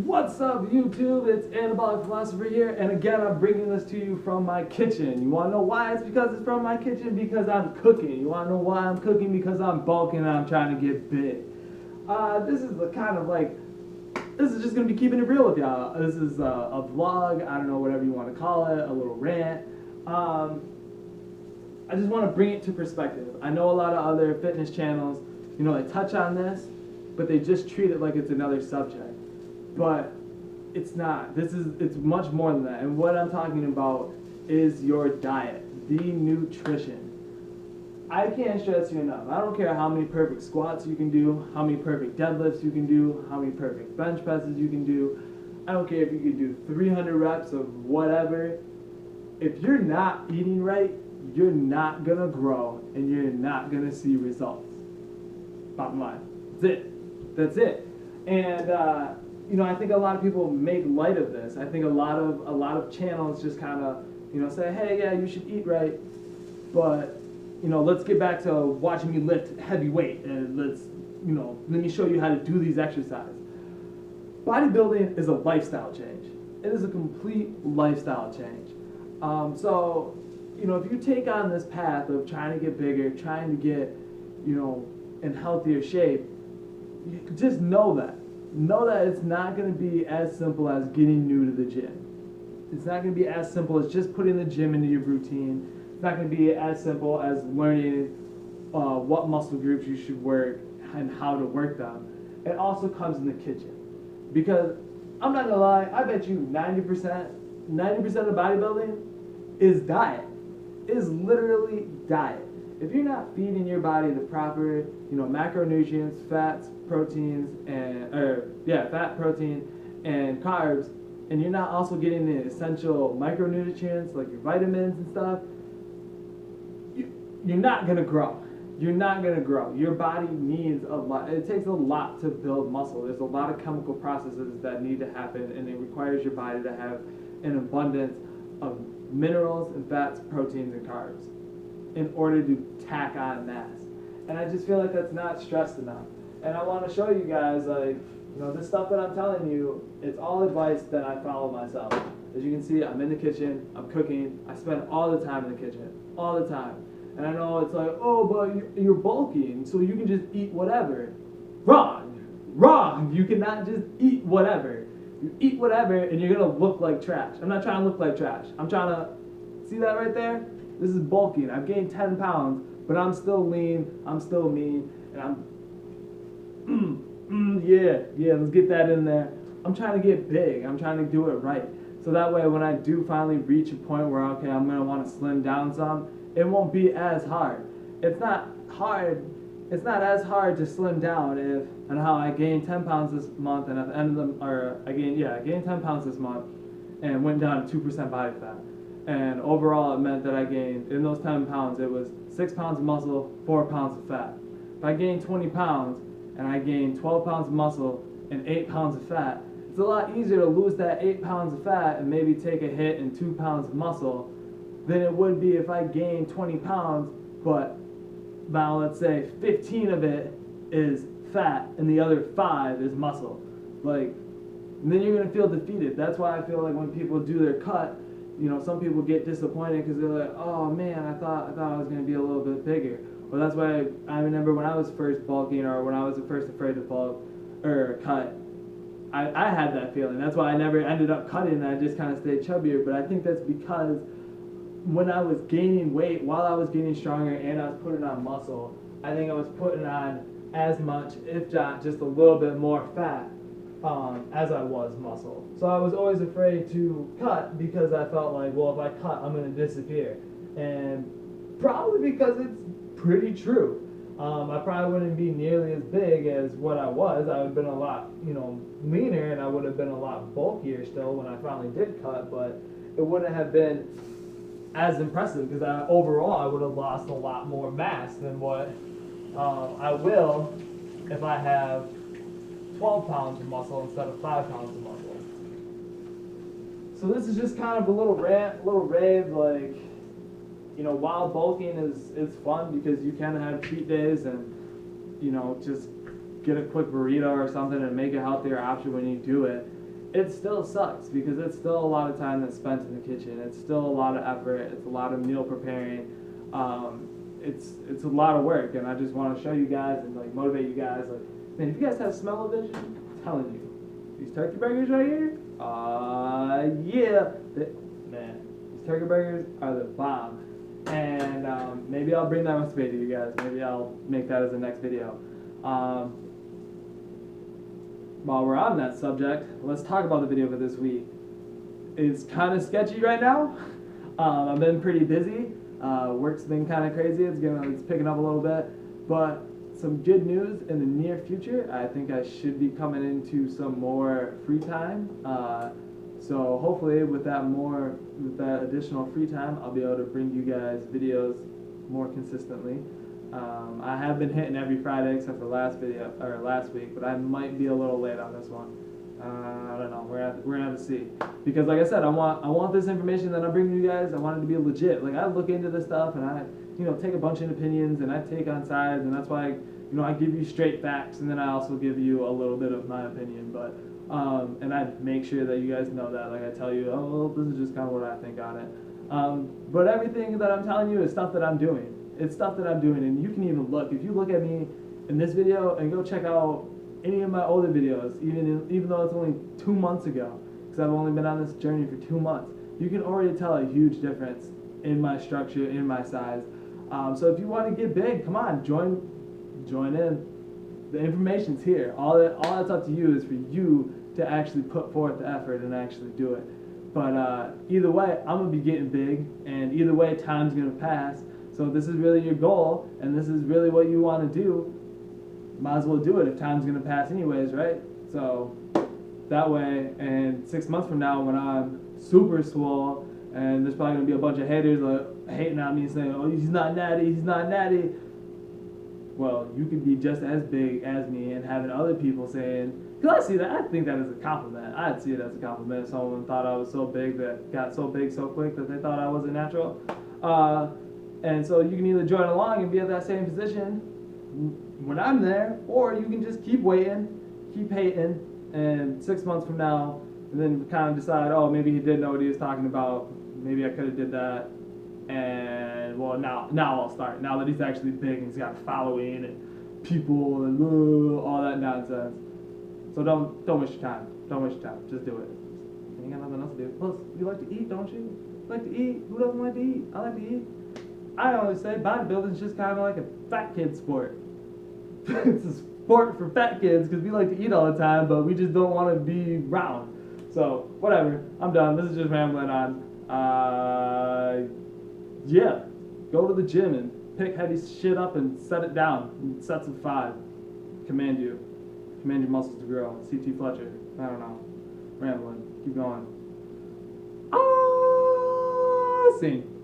What's up, YouTube? It's Anabolic Philosopher here, and again, I'm bringing this to you from my kitchen. You want to know why? It's because it's from my kitchen, because I'm cooking. You want to know why I'm cooking? Because I'm bulking and I'm trying to get big. This is the kind of like, this is just going to be keeping it real with y'all. This is a vlog, I don't know, whatever you want to call it, a little rant. I just want to bring it to perspective. I know a lot of other fitness channels, you know, they touch on this, but they just treat it like it's another subject. But it's not. It's much more than that. And what I'm talking about is your diet, the nutrition. I can't stress you enough. I don't care how many perfect squats you can do, how many perfect deadlifts you can do, how many perfect bench presses you can do. I don't care if you can do 300 reps of whatever. If you're not eating right, you're not gonna grow and you're not gonna see results. Bottom line. That's it. That's it. And you know, I think a lot of people make light of this. I think a lot of channels just kind of, you know, say, hey, yeah, you should eat right, but, you know, let's get back to watching me lift heavy weight, and let's, you know, let me show you how to do these exercises. Bodybuilding is a lifestyle change. It is a complete lifestyle change. So, you know, if you take on this path of trying to get bigger, trying to get, you know, in healthier shape, just know that. Know that it's not going to be as simple as getting new to the gym. It's not going to be as simple as just putting the gym into your routine. It's not going to be as simple as learning what muscle groups you should work and how to work them. It also comes in the kitchen. Because I'm not going to lie, I bet you 90% of bodybuilding is diet. It is literally diet. If you're not feeding your body the proper, you know, macronutrients, fats, proteins, and fat, protein, and carbs, and you're not also getting the essential micronutrients like your vitamins and stuff, you're not gonna grow. You're not gonna grow. Your body needs a lot. It takes a lot to build muscle. There's a lot of chemical processes that need to happen, and it requires your body to have an abundance of minerals and fats, proteins, and carbs in order to tack on mass. And I just feel like that's not stressed enough. And I want to show you guys, like, you know, this stuff that I'm telling you, it's all advice that I follow myself. As you can see, I'm in the kitchen, I'm cooking, I spend all the time in the kitchen, all the time. And I know it's like, oh, but you're bulking, so you can just eat whatever. Wrong, wrong, you cannot just eat whatever. You eat whatever and you're gonna look like trash. I'm not trying to look like trash. I'm trying to, see that right there? This is bulking. I've gained 10 pounds, but I'm still lean, I'm still mean, and I'm, yeah, let's get that in there. I'm trying to get big. I'm trying to do it right. So that way when I do finally reach a point where, okay, I'm going to want to slim down some, it won't be as hard. It's not as hard to slim down and how I gained 10 pounds this month, and at the end of I gained 10 pounds this month and went down to 2% body fat. And overall, it meant that I gained, in those 10 pounds, it was 6 pounds of muscle, 4 pounds of fat. If I gained 20 pounds and I gained 12 pounds of muscle and 8 pounds of fat, it's a lot easier to lose that 8 pounds of fat and maybe take a hit in 2 pounds of muscle than it would be if I gained 20 pounds, but now let's say 15 of it is fat and the other 5 is muscle. Like, and then you're going to feel defeated. That's why I feel like when people do their cut, you know, some people get disappointed because they're like, oh man, I thought I was going to be a little bit bigger. Well, that's why I remember when I was first bulking, or when I was first afraid to bulk or cut, I had that feeling. That's why I never ended up cutting, and I just kind of stayed chubbier. But I think that's because when I was gaining weight, while I was getting stronger and I was putting on muscle, I think I was putting on as much, if not just a little bit more fat, as I was muscle. So I was always afraid to cut because I felt like, well, if I cut, I'm going to disappear. And probably because it's pretty true. I probably wouldn't be nearly as big as what I was. I would have been a lot, you know, leaner, and I would have been a lot bulkier still when I finally did cut, but it wouldn't have been as impressive because overall I would have lost a lot more mass than what I will if I have 12 pounds of muscle instead of 5 pounds of muscle. So this is just kind of a little rant, little rave, like, you know, while bulking is fun because you can have cheat days and, you know, just get a quick burrito or something and make a healthier option when you do it. it still sucks because it's still a lot of time that's spent in the kitchen. It's still a lot of effort. It's a lot of meal preparing. It's a lot of work, and I just want to show you guys and like motivate you guys. Like, man, if you guys have smell-o-vision, I'm telling you, these turkey burgers right here, yeah, man, these turkey burgers are the bomb. And maybe I'll bring that recipe to you guys. Maybe I'll make that as the next video. While we're on that subject, let's talk about the video for this week. It's kind of sketchy right now. I've been pretty busy. Work's been kind of crazy. It's picking up a little bit, but some good news in the near future. I think I should be coming into some more free time. So hopefully, with that additional free time, I'll be able to bring you guys videos more consistently. I have been hitting every Friday except for last week, but I might be a little late on this one. I don't know. We're gonna have to see, because like I said, I want this information that I'm bringing you guys. I want it to be legit. Like, I look into this stuff and I take a bunch of opinions and I take on sides, and that's why I give you straight facts, and then I also give you a little bit of my opinion. But and I make sure that you guys know that. Like, I tell you, oh, this is just kind of what I think on it. But everything that I'm telling you is stuff that I'm doing. It's stuff that I'm doing, and you can even look. If you look at me in this video and go check out any of my older videos, even though it's only 2 months ago, because I've only been on this journey for 2 months, you can already tell a huge difference in my structure, in my size. So if you want to get big, come on, join in. The information's here. All that's up to you is for you to actually put forth the effort and actually do it. But either way, I'm gonna be getting big, and either way, time's gonna pass. So if this is really your goal, and this is really what you want to do, might as well do it if time's going to pass anyways, right? So that way, and 6 months from now, when I'm super swole, and there's probably going to be a bunch of haters hating on me, saying, oh, he's not natty, he's not natty. Well, you could be just as big as me, and having other people saying, because I see that, I think that is a compliment. I'd see it as a compliment if someone thought I was so big, that got so big so quick that they thought I wasn't natural. And so you can either join along and be at that same position when I'm there, or you can just keep waiting, keep hating, and 6 months from now, and then kind of decide, oh, maybe he did know what he was talking about. Maybe I could have did that. And well, now I'll start. Now that he's actually big and he's got a following and people and all that nonsense. So don't waste your time. Don't waste your time. Just do it. You ain't got nothing else to do. Plus, you like to eat, don't you? You like to eat. Who doesn't like to eat? I like to eat. I always say bodybuilding's just kind of like a fat kid sport. It's a sport for fat kids because we like to eat all the time, but we just don't want to be round. So whatever, I'm done. This is just rambling on. Yeah, go to the gym and pick heavy shit up and set it down in sets of 5. Command your muscles to grow. C.T. Fletcher. I don't know. Rambling. Keep going. Scene.